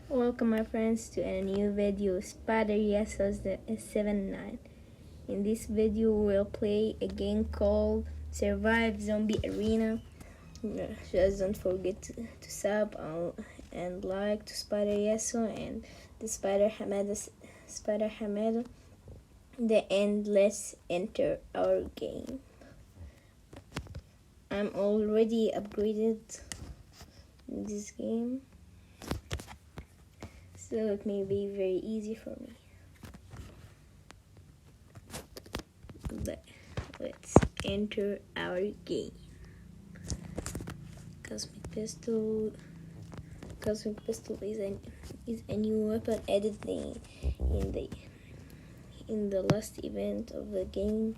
Welcome my friends to a new video, Spider Yesos 79. In this video we'll play a game called Survive Zombie Arena. Just don't forget to sub and like to Spider Yeso and the Spider Hamada. And let's enter our game. I'm already upgraded in this game, so it may be very easy for me. Let's enter our game. Cosmic pistol is a new weapon added in the last event of the game.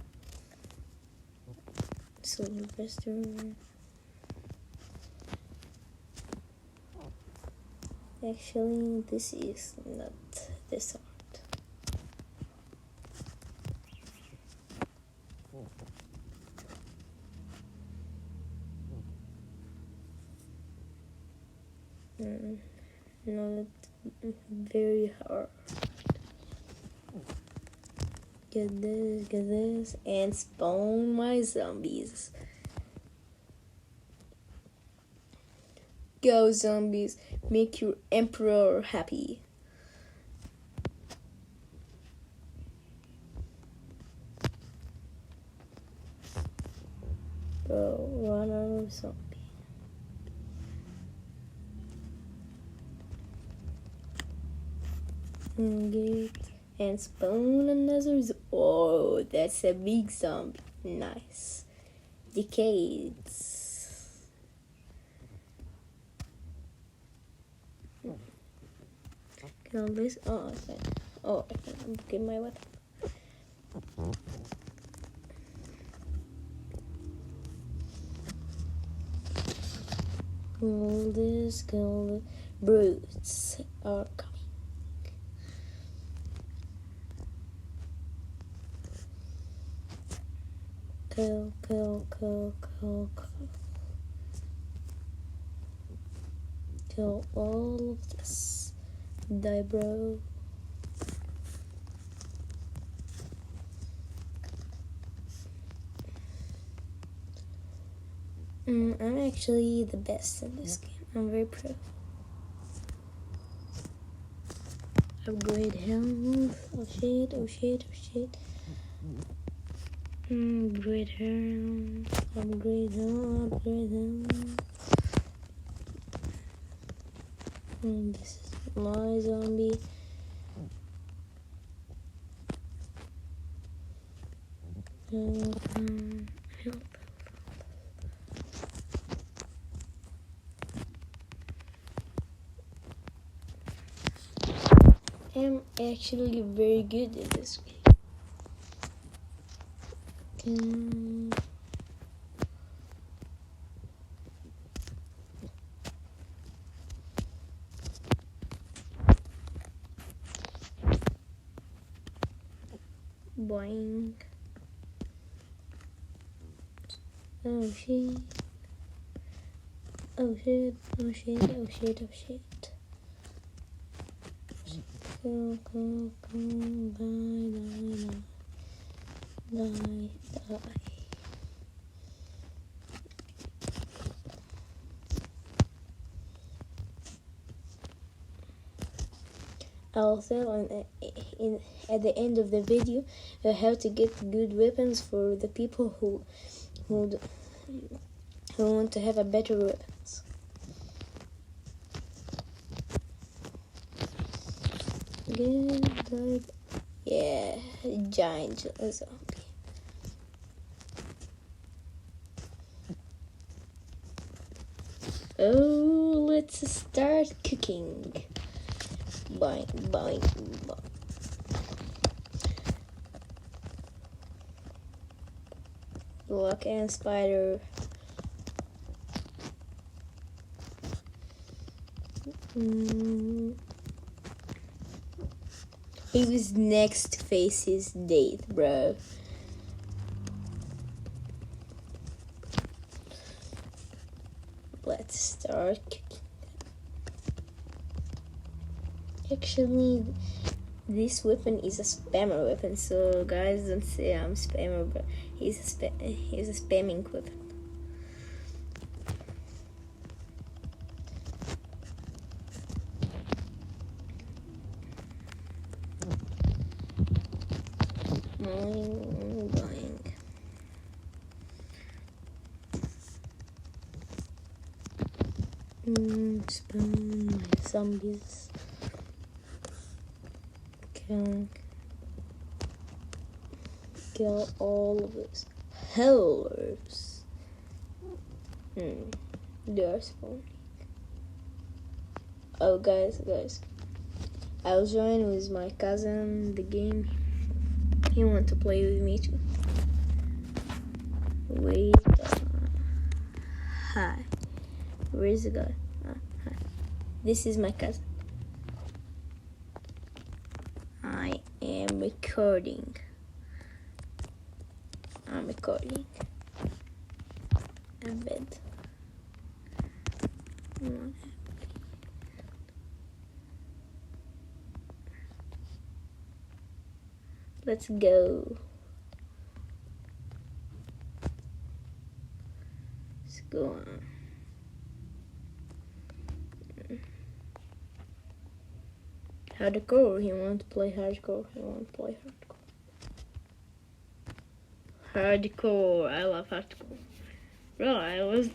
Solar pistol. Actually, this is not this art. Not very hard. Get this, and spawn my zombies. Go zombies, make your emperor happy. Bro, run out of zombie. And spawn another. Oh, that's a big zombie. Nice. Decades. Kill this. Oh, okay. Oh, I can get my weapon. Kill this. Brutes are coming. Kill. Kill all of this. Die, bro. I'm actually the best in this game. I'm very proud. Upgrade health. Oh shit. Upgrade health. Upgrade health. This is my zombie. Help. I'm actually very good in this game. Boing. Oh shit. Go, die. I'll tell at the end of the video how to get good weapons for the people who want to have a better weapons. Good. Yeah, giant zombie. Oh, let's start cooking. Boing. Block and spider. Whose next face is death, bro? Let's start cooking. Actually, this weapon is a spammer weapon, so guys don't say I'm spammer, but he's a spamming weapon. Going. Spawn my zombies. Kill all of those hellers. They are spawning. Oh, guys, I'll join with my cousin the game. He want to play with me too. Wait. Hi. Where's the guy? Hi. This is my cousin. I am recording. I'm recording. A bed. Let's go. Let's go on. Hardcore. He wants to play hardcore. Hardcore. I love hardcore. Bro, I was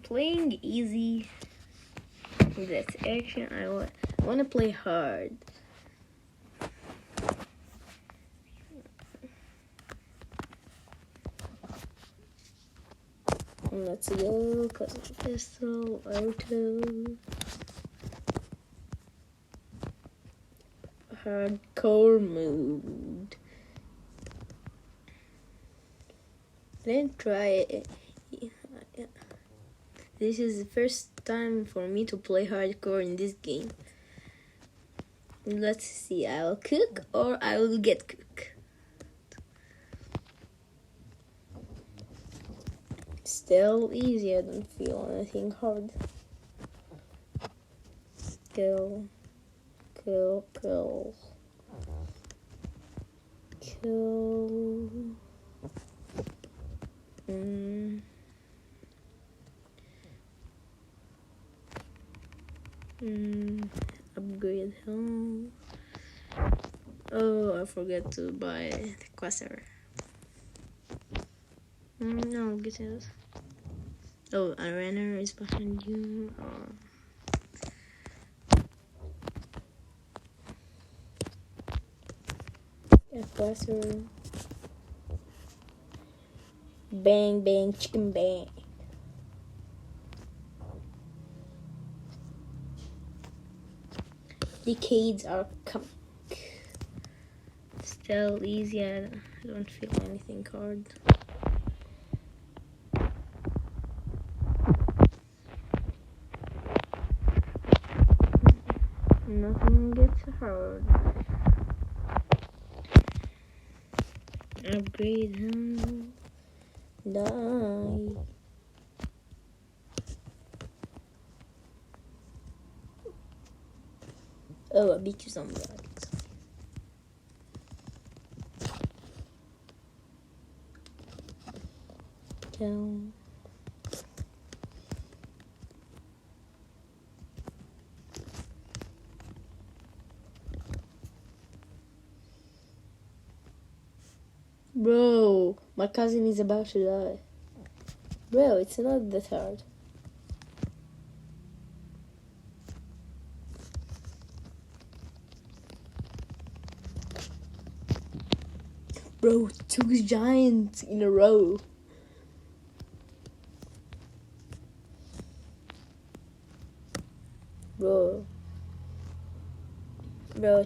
playing easy. That's action. I want to play hard. Let's go. Custom pistol. Auto. Hardcore mode. Then try it. This is the first time for me to play hardcore in this game. Let's see. I'll cook or I will get cooked. Still easy. I don't feel anything hard. Kill. Upgrade home. Oh, I forgot to buy the quasar. No, get it. Oh, a runner is behind you. A quasar. Bang, bang, chicken bang. Decades are coming. Still easy. I don't feel anything hard. Nothing gets hard. Upgrade him. Die. Oh, I beat you some guys. Down. Bro, my cousin is about to die. Bro, it's not that hard. Bro, 2 giants in a row. Bro,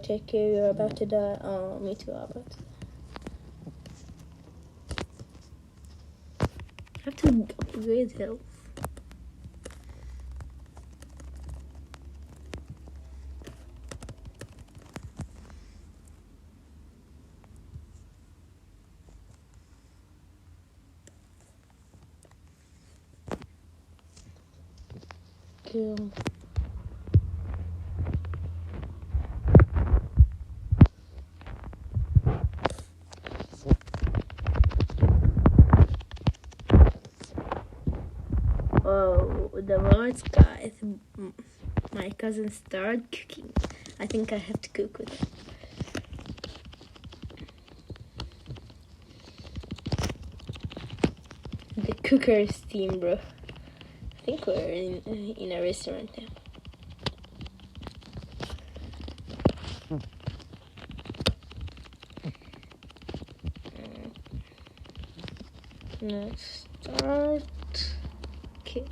take care, you're about to die. Oh, me too, I'm about to die. I have to upgrade health. Kill. starts, guys. My cousin started cooking. I think I have to cook with it. The cooker's team, bro. I think we're in a restaurant now. Let's start. Okay.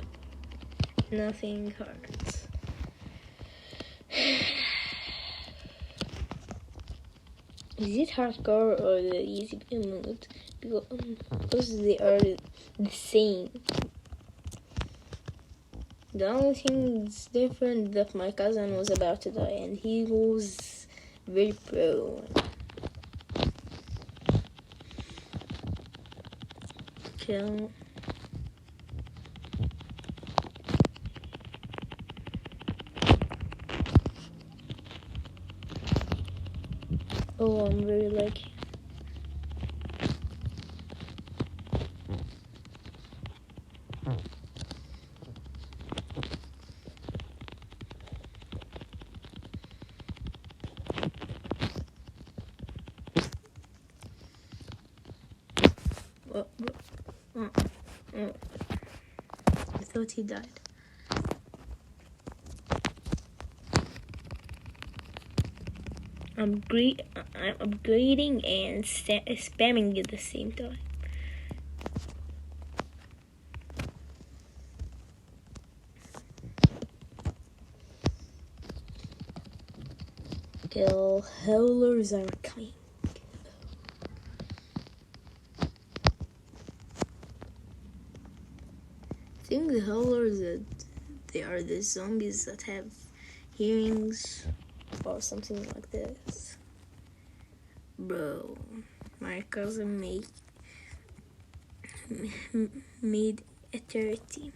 Nothing hurts. Is it hardcore or the easy mode? Because they are the same. The only thing that's different that my cousin was about to die and he was very pro. Kill. Oh, I'm very lucky. I thought he died. I'm upgrading and spamming at the same time. Kill howlers are coming. I think the howlers they are the zombies that have hearings or something like this. Bro, my cousin made a third team.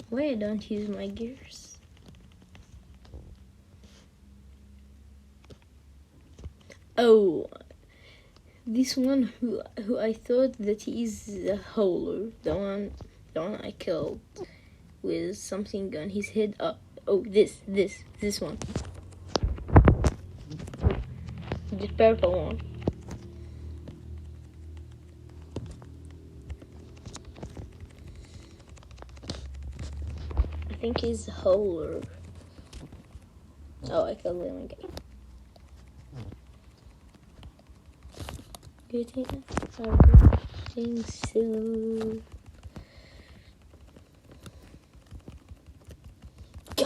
Why I don't use my gears? Oh, this one who I thought that he is the howler, the one I killed with something on his head. Oh, this one, the purple one. I think he's the howler. Oh, I killed him again. Good thing. I think so. Go.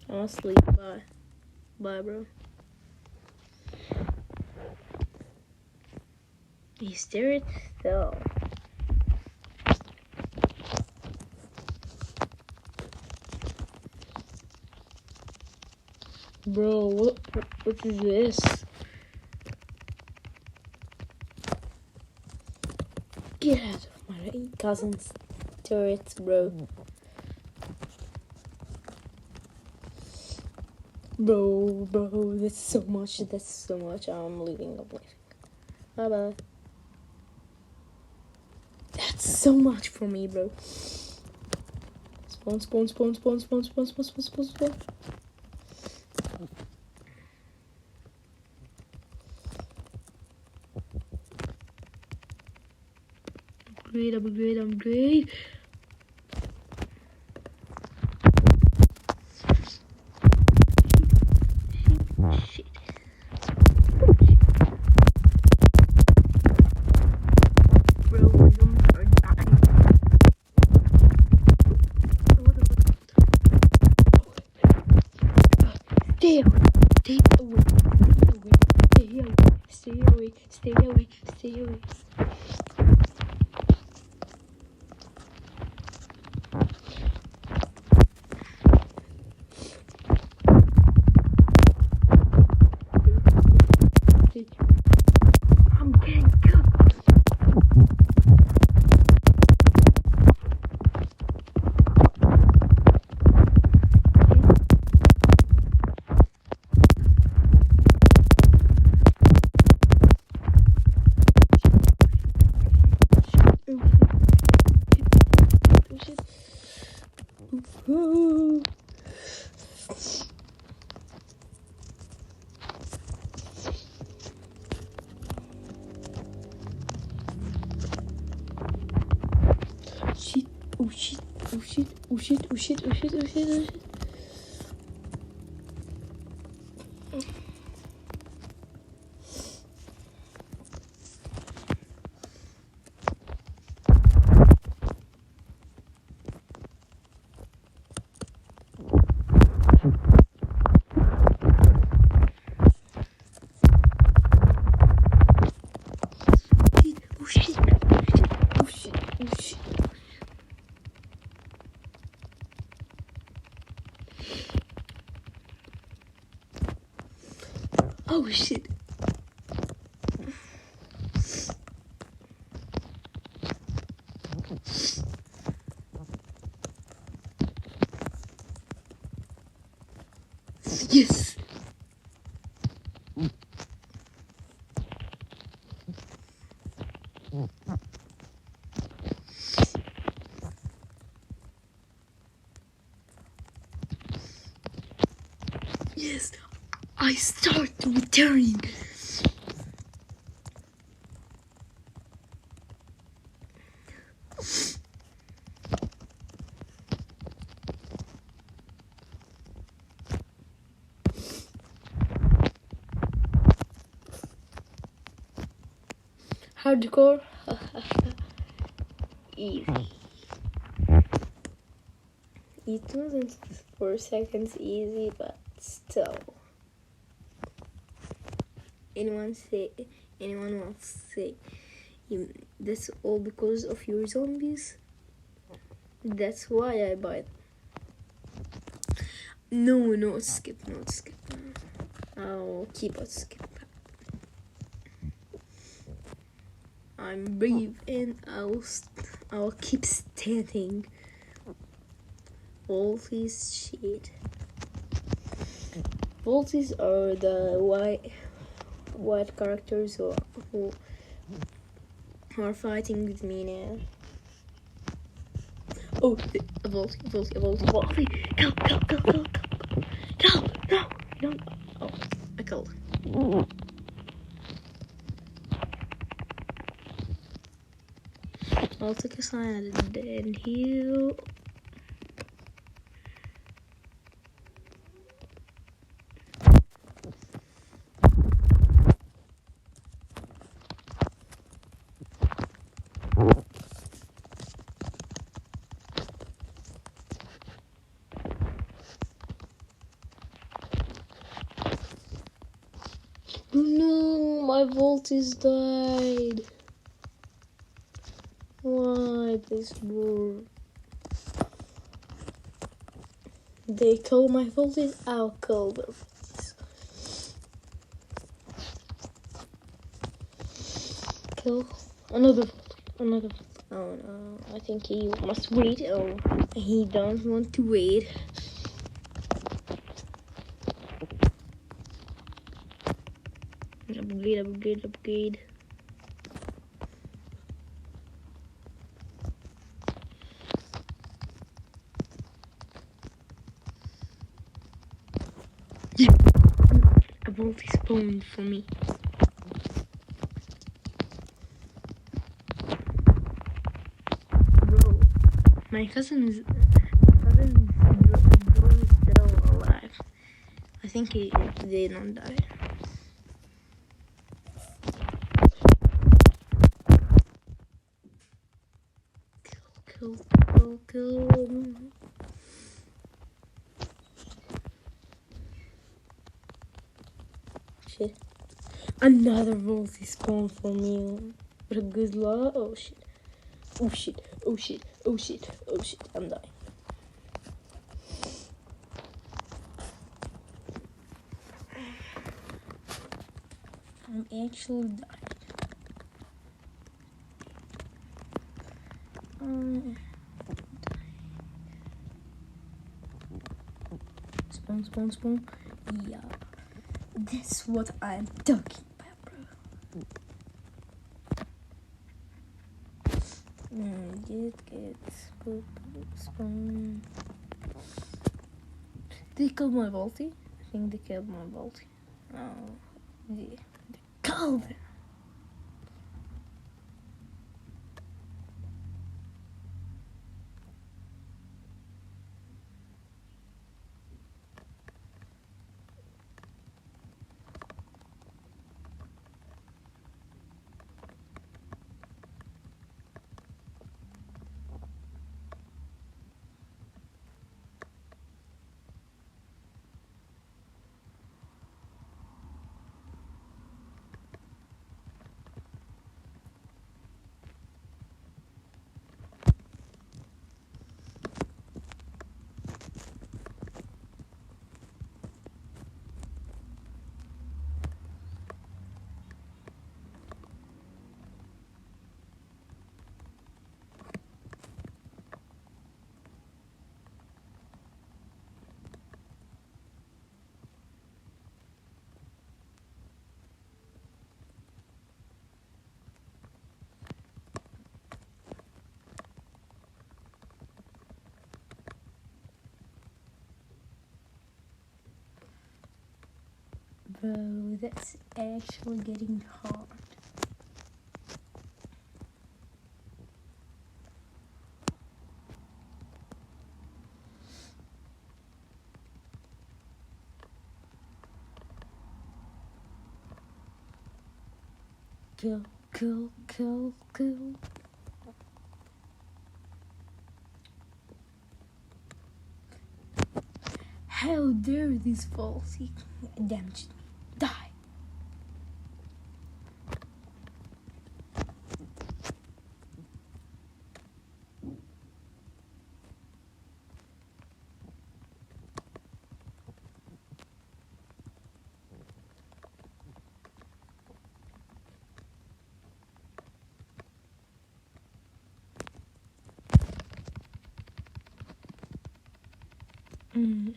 I want to sleep. Bye, bro. He stared still. Bro, what is this? Get out of my cousin's turrets, bro. Bro, that's so much. I'm leaving. Bye bye. That's so much for me, bro. Spawn. Upgrade. Shit. Bro, my zombies are dying. Stay away. shit, oh shit, oh shit, oh shit, oh shit. Oh shit, oh shit, oh shit. Oh shit. Yes. Yes. I start returning. Hardcore. Easy. It wasn't 4 seconds easy, but still. Anyone wants to say that's all because of your zombies? That's why I buy it. No, skip. I'll keep it skip. I'm brave and I'll keep standing. Volties shit. Volties are the white characters who are fighting with me now. Oh, a Volty. Kill. No. Oh, I killed. I'll take a sign and heal. No, my Volties died. Why this war? They kill my Volties, I'll kill their Volties. Kill another. Oh no, I think he must wait. Oh, he don't want to wait. Upgrade. A Volty spawned for me. Bro, my cousin is still alive. I think they don't die. Kill. Shit. Another Volty spawn for me. What a good luck. Oh shit. I'm dying. I'm actually dying. Spawn. Yeah. That's what I'm talking about, bro. Get spawn. They killed my Volty? I think they killed my Volty. Oh, they killed him. Bro, that's actually getting hard. Go, go, go, go. How dare this falsy damage me? Die!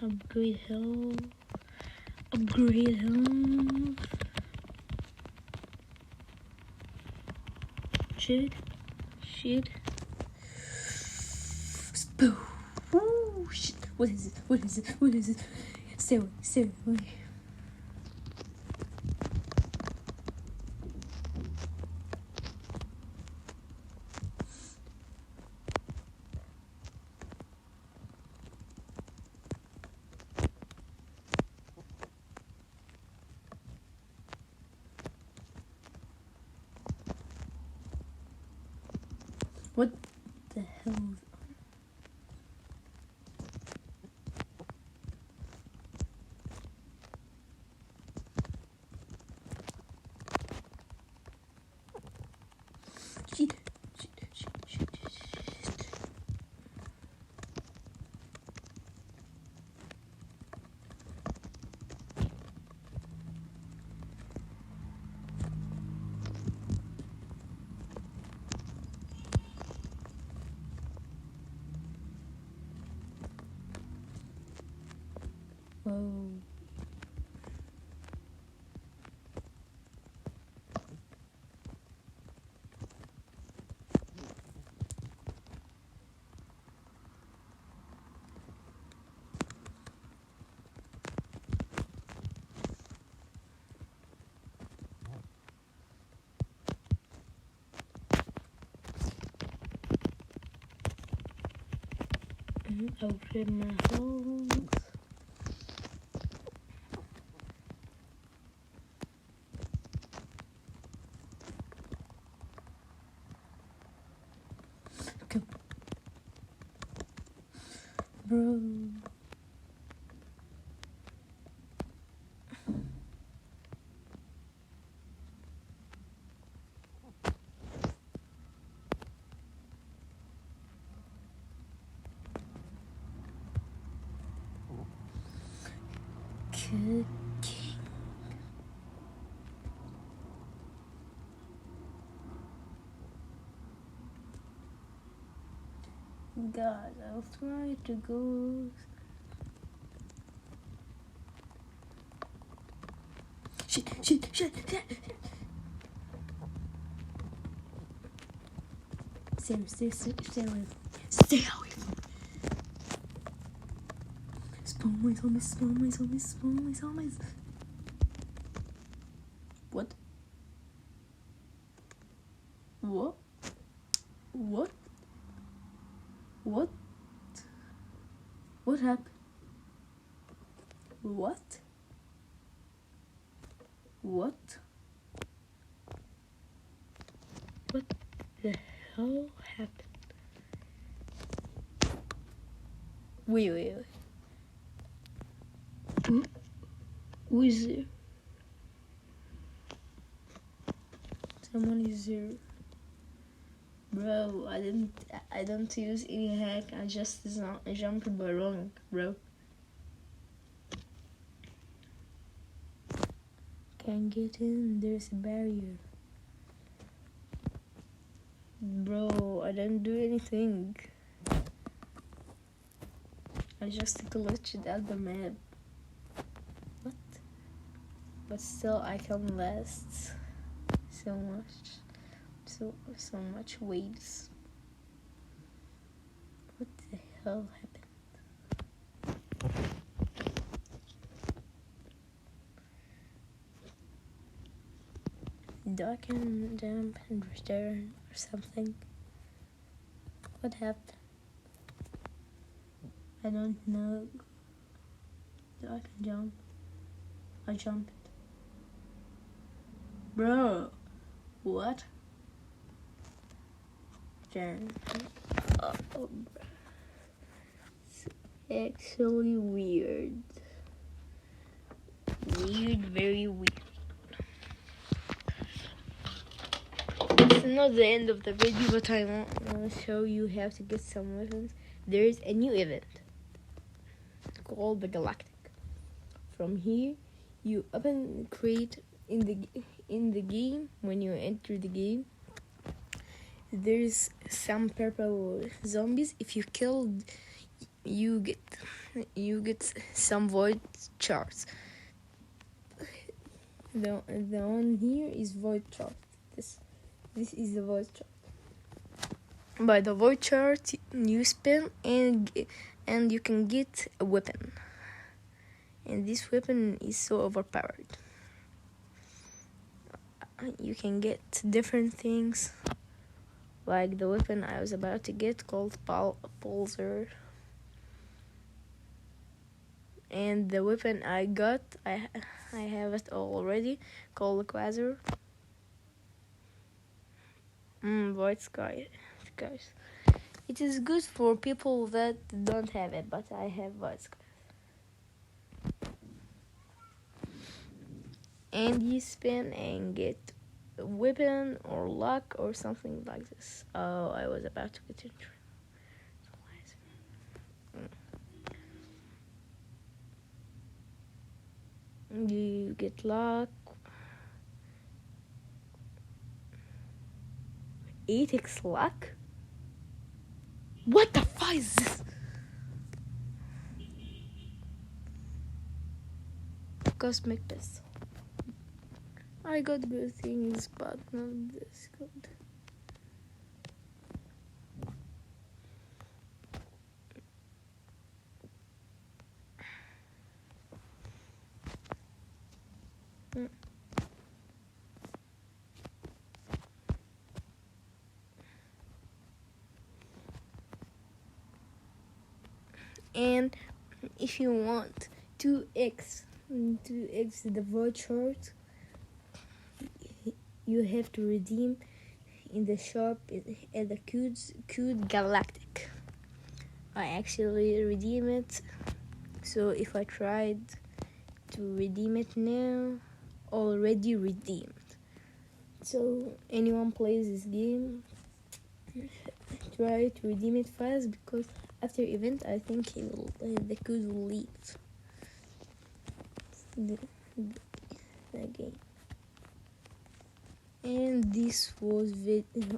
Upgrade health. Upgrade health. Shit. Spoo. Ooh, shit. What is it? Stay away. What the hell? Shit. Whoa. Upgrade my health. Go. Bro. Cooking. God, I'll try to go. Shit. Stay away. Stay away. Spawn my zombies. What? What happened? What the hell happened? Wait. Who is there? Someone is there. Bro, I don't use any hack. I just jumped by wrong, bro. Can't get in. There's a barrier. Bro, I didn't do anything. I just glitched at the map. What? But still, I can last so much waves. What the hell happened? I can jump and return or something? What happened? I don't know. I can jump? I jumped. Bro, what? Turn. Oh, it's actually weird. Very weird. It's not the end of the video, but I want to show you how to get some weapons. There's a new event called the Galactic. From here, you open crate in the game. When you enter the game, there's some purple zombies. If you killed, you get some void shards. The one here is void shard. This is the void shard. By the void shard, you spin and you can get a weapon. And this weapon is so overpowered. You can get different things, like the weapon I was about to get called Pulsar. And the weapon I got, I have it already, called Quasar. Void Skies. It is good for people that don't have it, but I have Void Skies. And you spin and get a weapon or luck or something like this. Oh, I was about to get into You get luck. 8x luck? What the fuck is this? Cosmic pistol. I got good things, but not this good. And if you want 2x the void shard, you have to redeem in the shop at the Code Galactic. I actually redeem it, so if I tried to redeem it now, already redeemed. So anyone plays this game, try to redeem it fast, because after event I think the code will leave the game. And this was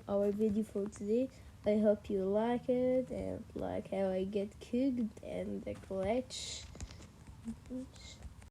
our video for today. I hope you like it and like how I get cooked and the glitch.